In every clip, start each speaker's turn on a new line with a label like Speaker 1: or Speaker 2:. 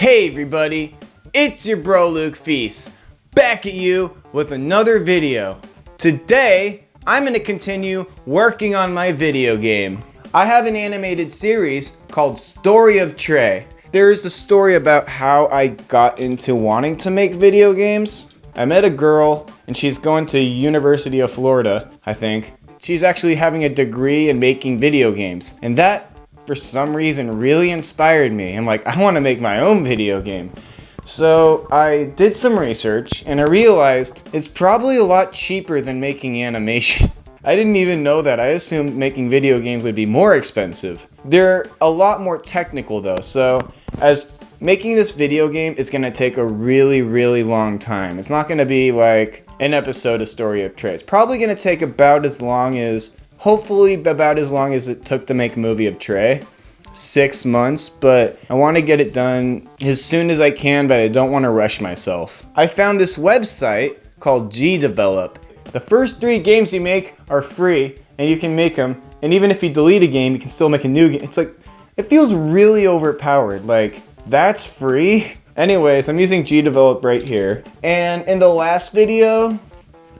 Speaker 1: Hey everybody, it's your bro Luke Feast, back at you with another video. Today, I'm going to continue working on my video game. I have an animated series called Story of Trey. There's a story about how I got into wanting to make video games. I met a girl and she's going to University of Florida, I think. She's actually having a degree in making video games, and that for some reason really inspired me. I'm like, I want to make my own video game. So I did some research and I realized it's probably a lot cheaper than making animation. I didn't even know that. I assumed making video games would be more expensive. They're a lot more technical though, so as making this video game is going to take a really long time. It's not going to be like an episode of Story of Trey. It's probably going to take about as long as, hopefully about as long as it took to make a movie of Trey. 6 months, but I want to get it done as soon as I can, but I don't want to rush myself. I found this website called GDevelop. The first 3 games you make are free, and you can make them, and even if you delete a game, you can still make a new game. It's like, it feels really overpowered, like, that's free? Anyways, I'm using GDevelop right here, and in the last video,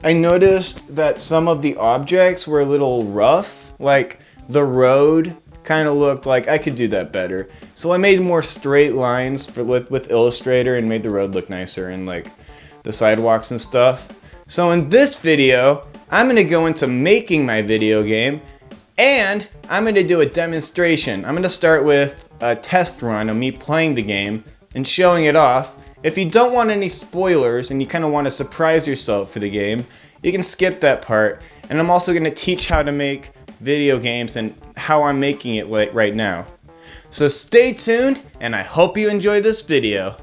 Speaker 1: I noticed that some of the objects were a little rough, like the road kind of looked like I could do that better. So I made more straight lines with Illustrator and made the road look nicer and like the sidewalks and stuff. So in this video, I'm going to go into making my video game and I'm going to do a demonstration. I'm going to start with a test run of me playing the game and showing it off. If you don't want any spoilers and you kind of want to surprise yourself for the game, you can skip that part. And I'm also going to teach how to make video games and how I'm making it right now. So stay tuned and I hope you enjoy this video.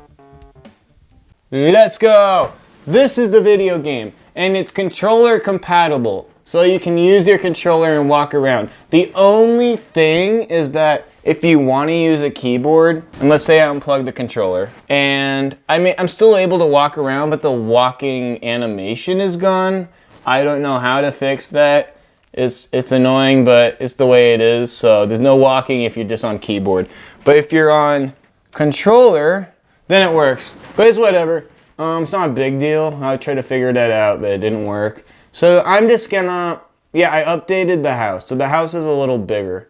Speaker 1: Let's go! This is the video game and it's controller compatible. So you can use your controller and walk around. The only thing is that if you want to use a keyboard, and let's say I unplug the controller, and I'm still able to walk around, but the walking animation is gone. I don't know how to fix that. It's annoying, but it's the way it is. So there's no walking if you're just on keyboard. But if you're on controller, then it works. But it's whatever. It's not a big deal. I tried to figure that out, but it didn't work. So I'm just gonna, I updated the house. So the house is a little bigger.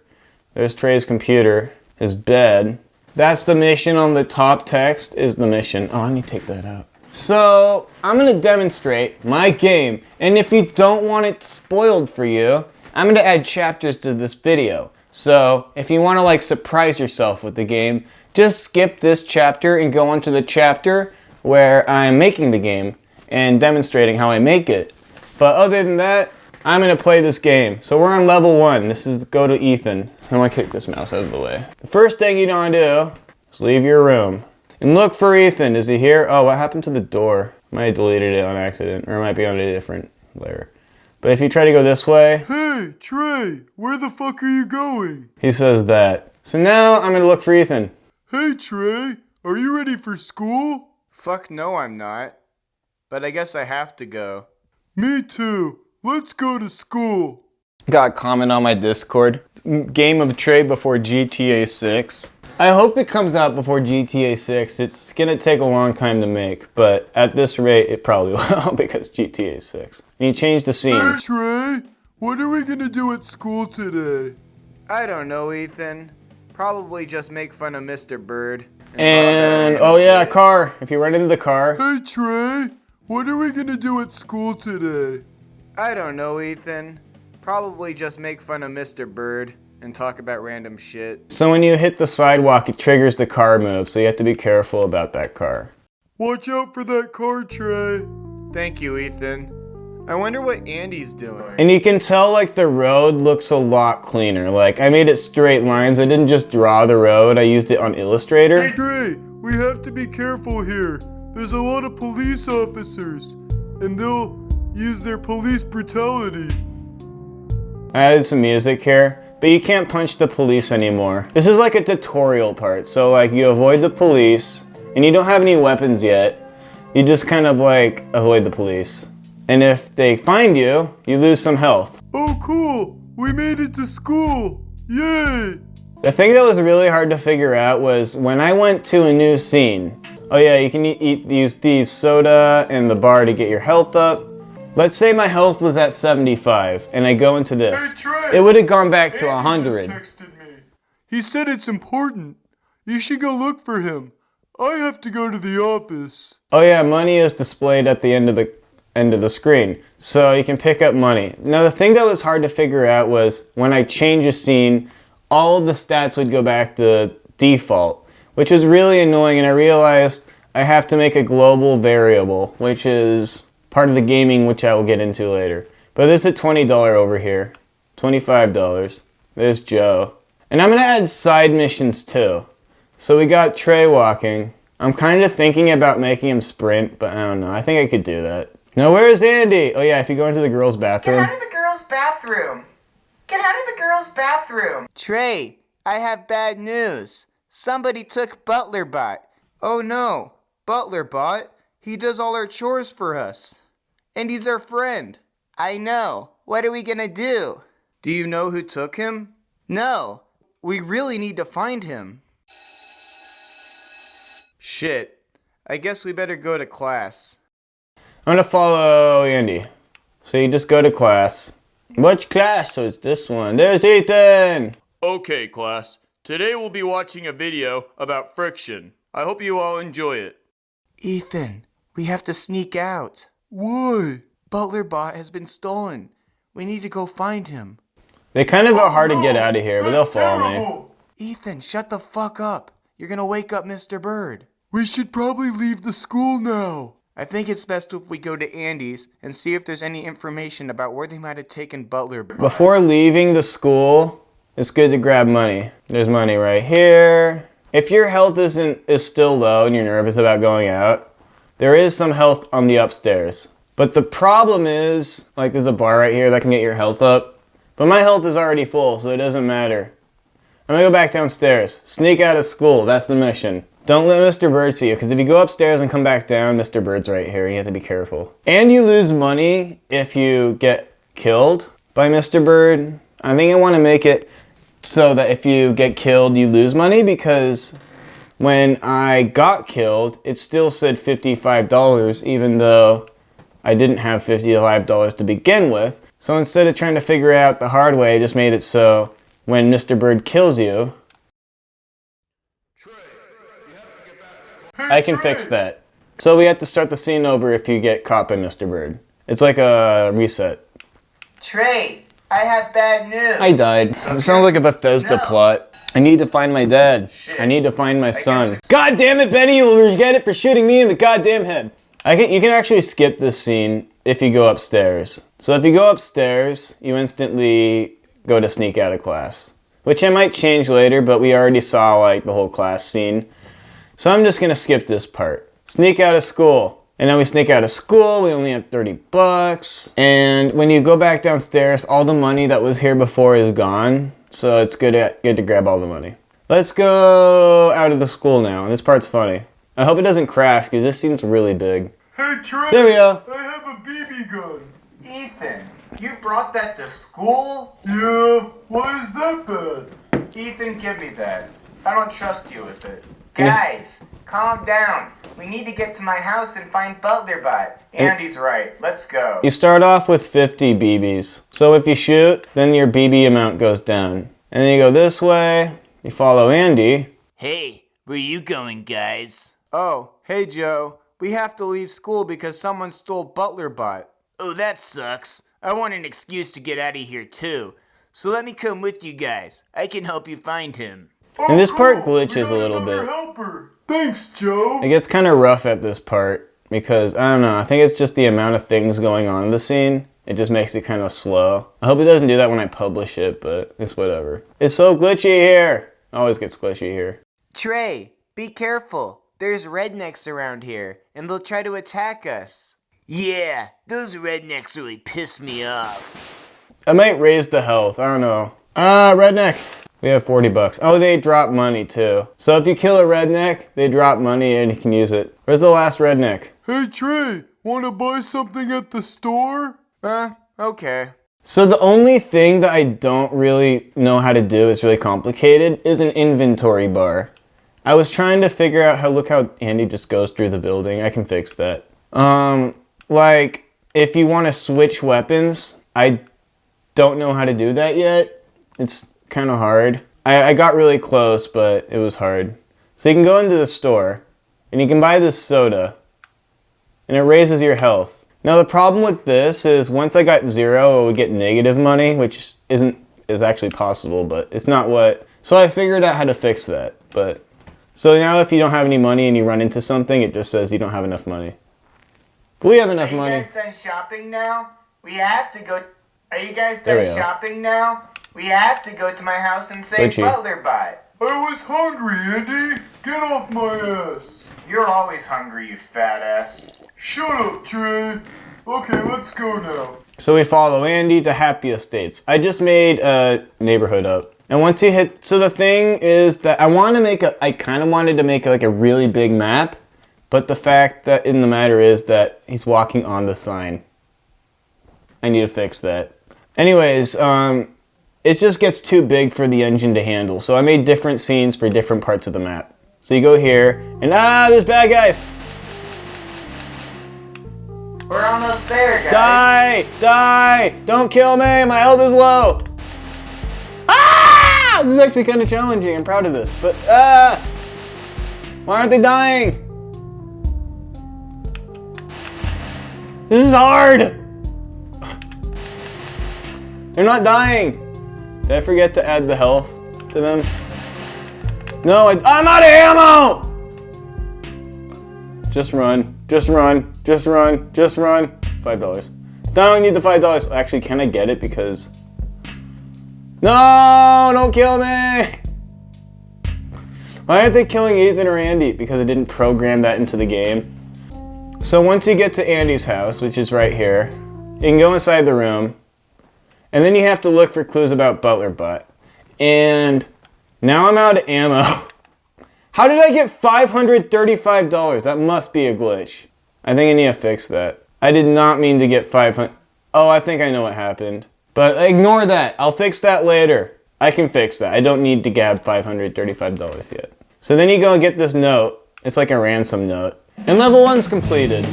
Speaker 1: There's Trey's computer, his bed. That's the mission on the top text is the mission. Oh, I need to take that out. So I'm gonna demonstrate my game. And if you don't want it spoiled for you, I'm gonna add chapters to this video. So if you wanna like surprise yourself with the game, just skip this chapter and go on to the chapter where I'm making the game and demonstrating how I make it. But other than that, I'm gonna play this game. So we're on level 1. This is go to Ethan. I'm gonna kick this mouse out of the way. The first thing you wanna do is leave your room and look for Ethan. Is he here? Oh, what happened to the door? Might have deleted it on accident, or it might be on a different layer. But if you try to go this way,
Speaker 2: hey, Trey, where the fuck are you going?
Speaker 1: He says that. So now I'm gonna look for Ethan.
Speaker 2: Hey, Trey, are you ready for school?
Speaker 1: Fuck no, I'm not. But I guess I have to go.
Speaker 2: Me too. Let's go to school.
Speaker 1: Got a comment on my Discord. Game of Trey before GTA 6. I hope it comes out before GTA 6. It's gonna take a long time to make, but at this rate, it probably will because GTA 6. And you change the scene.
Speaker 2: Hey, Trey, what are we gonna do at school today?
Speaker 1: I don't know, Ethan. Probably just make fun of Mr. Bird. And oh yeah, car. If you run into the car.
Speaker 2: Hey, Trey, what are we gonna do at school today?
Speaker 1: I don't know, Ethan. Probably just make fun of Mr. Bird and talk about random shit. So when you hit the sidewalk, it triggers the car move, so you have to be careful about that car.
Speaker 2: Watch out for that car, Trey.
Speaker 1: Thank you, Ethan. I wonder what Andy's doing. And you can tell like the road looks a lot cleaner. Like I made it straight lines. I didn't just draw the road. I used it on Illustrator.
Speaker 2: Hey, Trey, we have to be careful here. There's a lot of police officers, and they'll use their police brutality.
Speaker 1: I added some music here, but you can't punch the police anymore. This is like a tutorial part, so like you avoid the police, and you don't have any weapons yet. You just kind of like avoid the police. And if they find you, you lose some health.
Speaker 2: Oh cool, we made it to school, yay!
Speaker 1: The thing that was really hard to figure out was when I went to a new scene. Oh yeah, you can use these soda and the bar to get your health up. Let's say my health was at 75 and I go into this.
Speaker 2: Hey, Trey,
Speaker 1: it would have gone back to
Speaker 2: Andy
Speaker 1: 100.
Speaker 2: just texted me. He said it's important. You should go look for him. I have to go to the office.
Speaker 1: Oh yeah, money is displayed at the end of the screen. So you can pick up money. Now the thing that was hard to figure out was when I change a scene, all of the stats would go back to default, which was really annoying, and I realized I have to make a global variable, which is part of the gaming, which I will get into later. But this is a $20 over here, $25. There's Joe. And I'm gonna add side missions too. So we got Trey walking. I'm kind of thinking about making him sprint, but I don't know. I think I could do that. Now where's Andy? Oh yeah, if you go into the girls' bathroom.
Speaker 3: Get out of the girls' bathroom. Get out of the girls' bathroom. Trey, I have bad news. Somebody took ButlerBot. Oh no, ButlerBot? He does all our chores for us. And he's our friend. I know. What are we gonna do?
Speaker 1: Do you know who took him?
Speaker 3: No. We really need to find him.
Speaker 1: Shit. I guess we better go to class. I'm gonna follow Andy. So you just go to class. Which class? So it's this one. There's Ethan!
Speaker 2: Okay, class. Today we'll be watching a video about friction. I hope you all enjoy it.
Speaker 3: Ethan, we have to sneak out.
Speaker 2: Why?
Speaker 3: ButlerBot has been stolen. We need to go find him.
Speaker 1: They kind of are hard to get out of here, but they'll follow me.
Speaker 3: Ethan, shut the fuck up. You're gonna wake up Mr. Bird.
Speaker 2: We should probably leave the school now.
Speaker 3: I think it's best if we go to Andy's and see if there's any information about where they might have taken ButlerBot.
Speaker 1: Before leaving the school, it's good to grab money. There's money right here. If your health is still low and you're nervous about going out, there is some health on the upstairs. But the problem is, like there's a bar right here that can get your health up. But my health is already full, so it doesn't matter. I'm gonna go back downstairs. Sneak out of school, that's the mission. Don't let Mr. Bird see you, because if you go upstairs and come back down, Mr. Bird's right here. You have to be careful. And you lose money if you get killed by Mr. Bird. I think I want to make it so that if you get killed, you lose money, because when I got killed, it still said $55, even though I didn't have $55 to begin with. So instead of trying to figure out the hard way, I just made it so when Mr. Bird kills you, I can fix that. So we have to start the scene over if you get caught by Mr. Bird. It's like a reset.
Speaker 3: Trey, I have bad news.
Speaker 1: I died. It sounds like a Bethesda plot. I need to find my dad. I need to find my son. God damn it, Benny, you'll get it for shooting me in the goddamn head. You can actually skip this scene if you go upstairs. So if you go upstairs, you instantly go to sneak out of class. Which I might change later, but we already saw like the whole class scene. So I'm just gonna skip this part. Sneak out of school. And now we sneak out of school, we only have 30 bucks. And when you go back downstairs, all the money that was here before is gone. So it's good to grab all the money. Let's go out of the school now, and this part's funny. I hope it doesn't crash, because this scene's really big.
Speaker 2: Hey, Trey!
Speaker 1: There we go.
Speaker 2: I have a BB gun.
Speaker 3: Ethan, you brought that to school?
Speaker 2: Yeah, why is that bad?
Speaker 3: Ethan, give me that. I don't trust you with it. Guys, calm down. We need to get to my house and find ButlerBot. Andy's right. Let's go.
Speaker 1: You start off with 50 BBs. So if you shoot, then your BB amount goes down. And then you go this way, you follow Andy.
Speaker 3: Hey, where you going, guys?
Speaker 1: Oh, hey Joe. We have to leave school because someone stole ButlerBot.
Speaker 3: Oh, that sucks. I want an excuse to get out of here, too. So let me come with you guys. I can help you find him.
Speaker 1: And this part glitches a little bit.
Speaker 2: Helper. Thanks, Joe.
Speaker 1: It gets kind of rough at this part because, I don't know, I think it's just the amount of things going on in the scene. It just makes it kind of slow. I hope it doesn't do that when I publish it, but it's whatever. It's so glitchy here. Always gets glitchy here.
Speaker 3: Trey, be careful. There's rednecks around here, and they'll try to attack us. Yeah, those rednecks really piss me off.
Speaker 1: I might raise the health. I don't know. Redneck. We have 40 bucks. Oh, they drop money too. So if you kill a redneck, they drop money and you can use it. Where's the last redneck?
Speaker 2: Hey, Trey, wanna buy something at the store?
Speaker 3: Okay.
Speaker 1: So the only thing that I don't really know how to do, it's really complicated, is an inventory bar. I was trying to figure out look how Andy just goes through the building. I can fix that. Like, if you want to switch weapons, I don't know how to do that yet. It's kind of hard. I got really close, but it was hard. So you can go into the store, and you can buy this soda, and it raises your health. Now the problem with this is once I got 0, I would get negative money, which is actually possible, but it's not what... So I figured out how to fix that, but... So now if you don't have any money and you run into something, it just says you don't have enough money. We have enough money.
Speaker 3: Are you guys done shopping now? We have to go... Are you guys done shopping now? We have to go to my house and say Butler bye.
Speaker 2: I was hungry, Andy. Get off my ass.
Speaker 3: You're always hungry, you fat ass.
Speaker 2: Shut up, Trey. Okay, let's go now.
Speaker 1: So we follow Andy to Happy Estates. I just made a neighborhood up. And once you hit... So the thing is that I kind of wanted to make like a really big map. But the fact that in the matter is that he's walking on the sign. I need to fix that. Anyways, it just gets too big for the engine to handle. So I made different scenes for different parts of the map. So you go here, and there's bad guys!
Speaker 3: We're almost there, guys.
Speaker 1: Die! Die! Don't kill me! My health is low! Ah! This is actually kind of challenging. I'm proud of this, but why aren't they dying? This is hard! They're not dying! Did I forget to add the health to them? No, I'm out of ammo! Just run, just run, just run, just run. $5. Don't need the $5. Actually, can I get it because... No, don't kill me! Why aren't they killing Ethan or Andy? Because I didn't program that into the game. So once you get to Andy's house, which is right here, you can go inside the room, and then you have to look for clues about Butler Butt. And now I'm out of ammo. How did I get $535? That must be a glitch. I think I need to fix that. I did not mean to get 500. Oh, I think I know what happened. But ignore that. I'll fix that later. I can fix that. I don't need to grab $535 yet. So then you go and get this note. It's like a ransom note. And level 1's completed.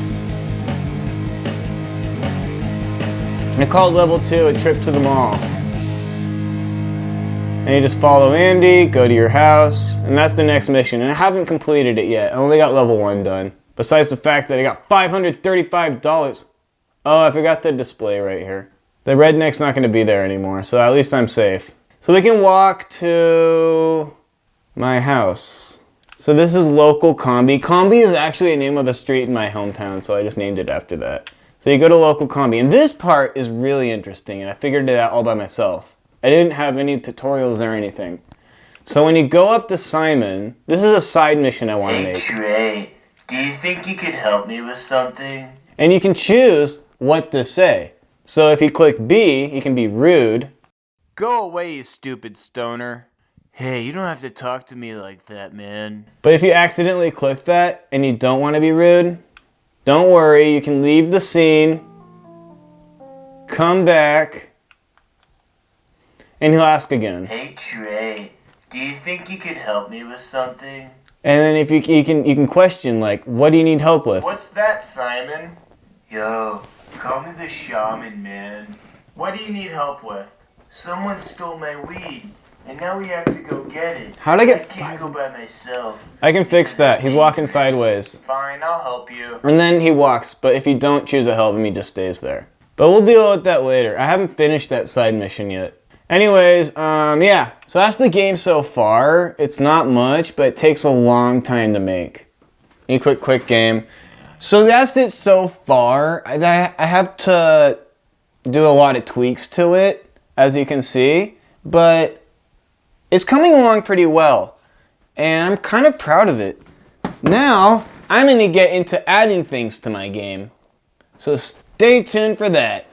Speaker 1: I called level 2 a trip to the mall. And you just follow Andy, go to your house, and that's the next mission. And I haven't completed it yet. I only got level 1 done. Besides the fact that I got $535. Oh, I forgot the display right here. The redneck's not going to be there anymore, so at least I'm safe. So we can walk to my house. So this is local Combi. Combi is actually a name of a street in my hometown, so I just named it after that. So you go to local Combi, and this part is really interesting, and I figured it out all by myself. I didn't have any tutorials or anything. So when you go up to Simon, this is a side mission I want to make.
Speaker 3: Hey Trey, do you think you could help me with something?
Speaker 1: And you can choose what to say. So if you click B, you can be rude.
Speaker 3: Go away, you stupid stoner. Hey, you don't have to talk to me like that, man.
Speaker 1: But if you accidentally click that and you don't want to be rude, don't worry, you can leave the scene, come back, and he'll ask again.
Speaker 3: Hey Trey, do you think you could help me with something?
Speaker 1: And then if you can question, like, what do you need help with?
Speaker 3: What's that, Simon? Yo, call me the shaman, man. What do you need help with? Someone stole my weed, and now we have to go get it.
Speaker 1: How'd I get
Speaker 3: I can't go by myself.
Speaker 1: I can fix that. He's walking sideways.
Speaker 3: Fine, I'll help you.
Speaker 1: And then he walks, but if you don't choose to help him, he just stays there. But we'll deal with that later. I haven't finished that side mission yet. Anyways, yeah. So that's the game so far. It's not much, but it takes a long time to make. You click quick game. So that's it so far. I have to do a lot of tweaks to it, as you can see. But it's coming along pretty well. And I'm kind of proud of it. Now, I'm going to get into adding things to my game. So stay tuned for that.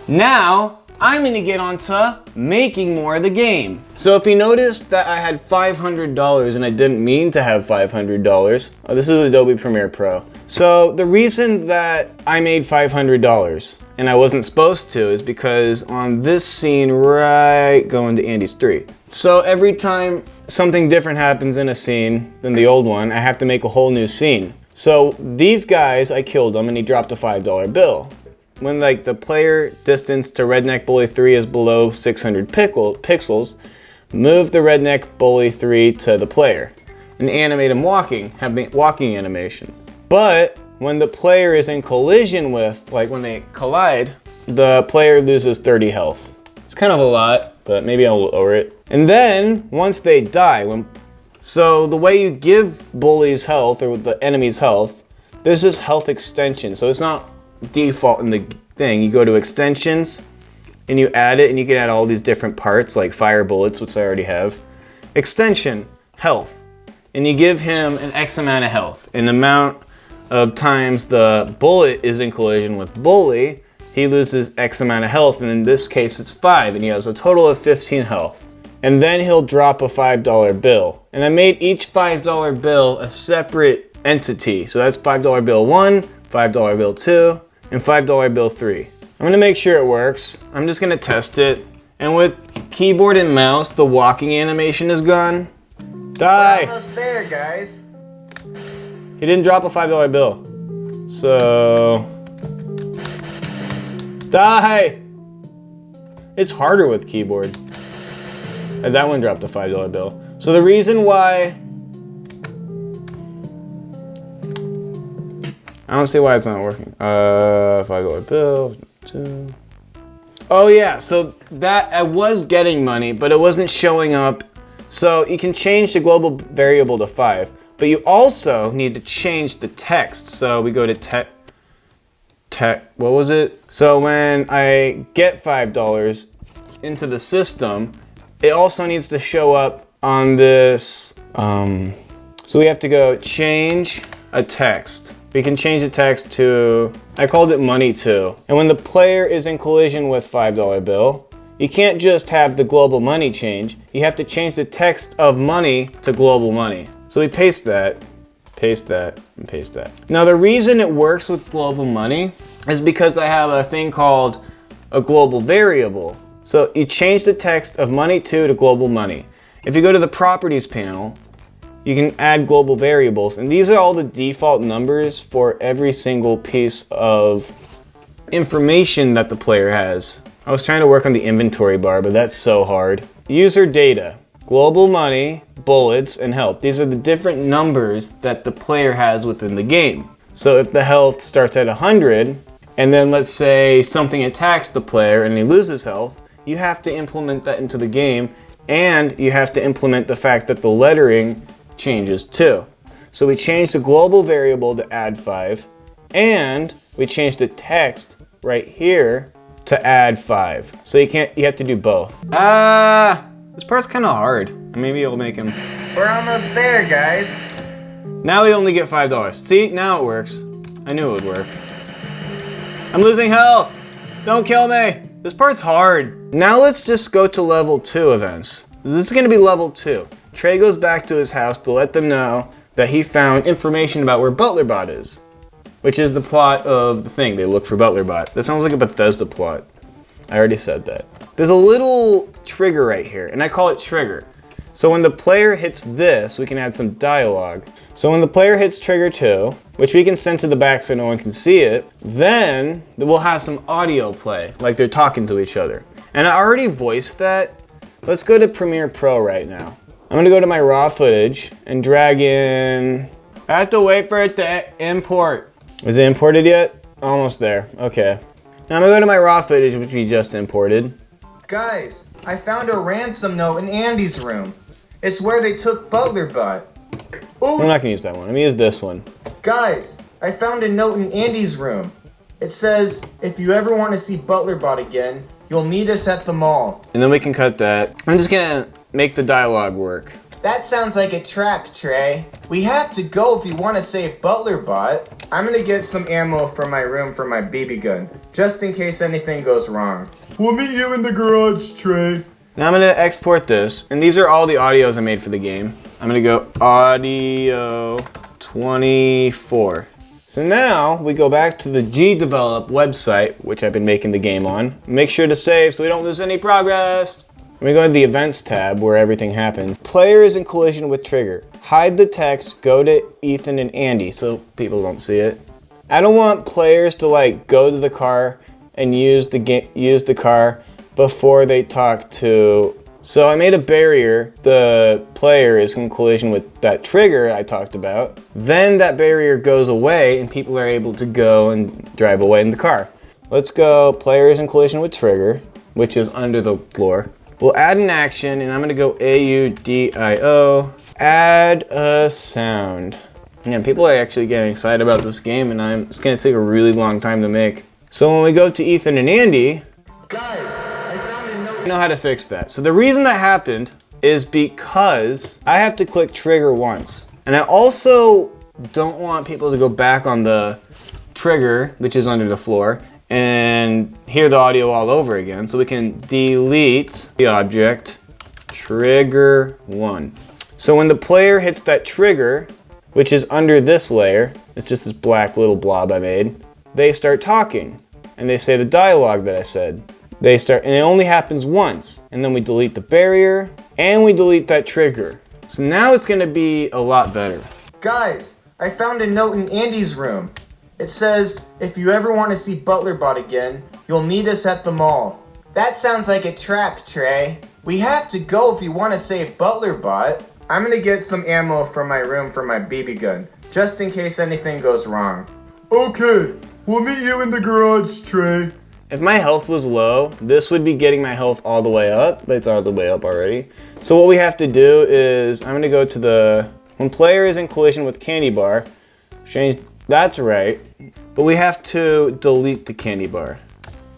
Speaker 1: Now, I'm going to get on to making more of the game. So if you noticed that I had $500 and I didn't mean to have $500, this is Adobe Premiere Pro. So the reason that I made $500, and I wasn't supposed to is because on this scene right going to Andy's 3. So every time something different happens in a scene than the old one, I have to make a whole new scene. So these guys, I killed them and he dropped a $5 bill. When like the player distance to Redneck Bully 3 is below 600 pixels, move the Redneck Bully 3 to the player and animate him walking, have the walking animation. But when the player is in collision with, like when they collide, the player loses 30 health. It's kind of a lot, but maybe I'll lower it. And then once they die, so the way you give bullies health or the enemy's health, there's this health extension. So it's not default in the thing. You go to extensions and you add it, and you can add all these different parts like fire bullets, which I already have. Extension, health. And you give him an X amount of health. An amount of times the bullet is in collision with bully, he loses X amount of health, and in this case it's 5, and he has a total of 15 health. And then he'll drop a $5 bill. And I made each $5 bill a separate entity. So that's $5 bill 1, $5 bill 2, and $5 bill 3. I'm gonna make sure it works. I'm just gonna test it. And with keyboard and mouse, the walking animation is gone. Die!
Speaker 3: We're almost there, guys.
Speaker 1: He didn't drop a $5 bill. So... Die! It's harder with keyboard. And that one dropped a $5 bill. So the reason why... I don't see why it's not working. $5 bill, 2. Oh yeah, so that I was getting money, but it wasn't showing up. So you can change the global variable to 5, but you also need to change the text. So we go to what was it? So when I get $5 into the system, it also needs to show up on this. So we have to go change a text. We can change the text to, I called it money 2. And when the player is in collision with $5 bill, you can't just have the global money change. You have to change the text of money to global money. So we paste that, and paste that. Now the reason it works with global money is because I have a thing called a global variable. So you change the text of money 2 to global money. If you go to the properties panel, you can add global variables, and these are all the default numbers for every single piece of information that the player has. I was trying to work on the inventory bar, but that's so hard. User data, global money, bullets, and health. These are the different numbers that the player has within the game. So if the health starts at 100, and then let's say something attacks the player and he loses health, you have to implement that into the game, and you have to implement the fact that the lettering changes too. So we changed the global variable to add 5, and we changed the text right here to add 5. So you have to do both. This part's kind of hard. Maybe it'll make him.
Speaker 3: We're almost there, guys.
Speaker 1: Now we only get $5. See, now it works. I knew it would work. I'm losing health. Don't kill me. This part's hard. Now let's just go to level 2 events. This is gonna be level 2. Trey goes back to his house to let them know that he found information about where ButlerBot is, which is the plot of the thing. They look for ButlerBot. That sounds like a Bethesda plot. I already said that. There's a little trigger right here, and I call it trigger. So when the player hits this, we can add some dialogue. So when the player hits trigger 2, which we can send to the back so no one can see it, then we'll have some audio play, like they're talking to each other. And I already voiced that. Let's go to Premiere Pro right now. I'm gonna go to my raw footage and drag in. I have to wait for it to import. Is it imported yet? Almost there, okay. Now I'm gonna go to my raw footage, which we just imported.
Speaker 3: Guys, I found a ransom note in Andy's room. It's where they took ButlerBot.
Speaker 1: I'm not gonna use that one, I'm gonna use this one.
Speaker 3: Guys, I found a note in Andy's room. It says, if you ever want to see ButlerBot again, you'll meet us at the mall.
Speaker 1: And then we can cut that. I'm just gonna make the dialogue work.
Speaker 3: That sounds like a trap, Trey. We have to go if you want to save ButlerBot. I'm gonna get some ammo from my room for my BB gun, just in case anything goes wrong.
Speaker 2: We'll meet you in the garage, Trey.
Speaker 1: Now I'm gonna export this, and these are all the audios I made for the game. I'm gonna go audio 24. So now we go back to the GDevelop website, which I've been making the game on. Make sure to save so we don't lose any progress. We go to the events tab where everything happens. Player is in collision with trigger. Hide the text, go to Ethan and Andy so people don't see it. I don't want players to like go to the car and use the car before they talk to. So I made a barrier. The player is in collision with that trigger I talked about. Then that barrier goes away and people are able to go and drive away in the car. Let's go player is in collision with trigger, which is under the floor. We'll add an action and I'm gonna go AUDIO, add a sound. Yeah, people are actually getting excited about this game and it's gonna take a really long time to make. So when we go to Ethan and Andy, I know how to fix that. So the reason that happened is because I have to click trigger once. And I also don't want people to go back on the trigger, which is under the floor, and hear the audio all over again. So we can delete the object trigger 1. So when the player hits that trigger, which is under this layer, it's just this black little blob I made, they start talking and they say the dialogue that I said. And it only happens once, and then we delete the barrier and we delete that trigger. So now it's gonna be a lot better.
Speaker 3: Guys, I found a note in Andy's room. It says, if you ever want to see ButlerBot again, you'll meet us at the mall. That sounds like a trap, Trey. We have to go if you want to save ButlerBot. I'm gonna get some ammo from my room for my BB gun, just in case anything goes wrong.
Speaker 2: Okay, we'll meet you in the garage, Trey.
Speaker 1: If my health was low, this would be getting my health all the way up, but it's all the way up already. So what we have to do is, I'm gonna go to when player is in collision with candy bar, change, that's right, but we have to delete the candy bar.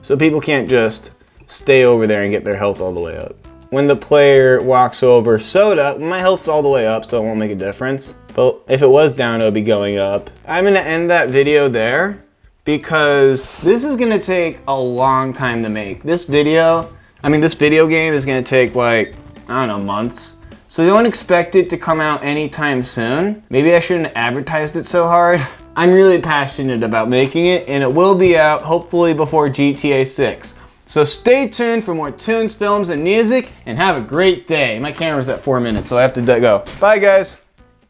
Speaker 1: So people can't just stay over there and get their health all the way up. When the player walks over soda, my health's all the way up, so it won't make a difference. But if it was down, it would be going up. I'm gonna end that video there, because this is gonna take a long time to make. This video game is gonna take like, I don't know, months. So don't expect it to come out anytime soon. Maybe I shouldn't have advertised it so hard. I'm really passionate about making it, and it will be out hopefully before GTA 6. So stay tuned for more tunes, films, and music, and have a great day. My camera's at 4 minutes, so I have to go. Bye guys.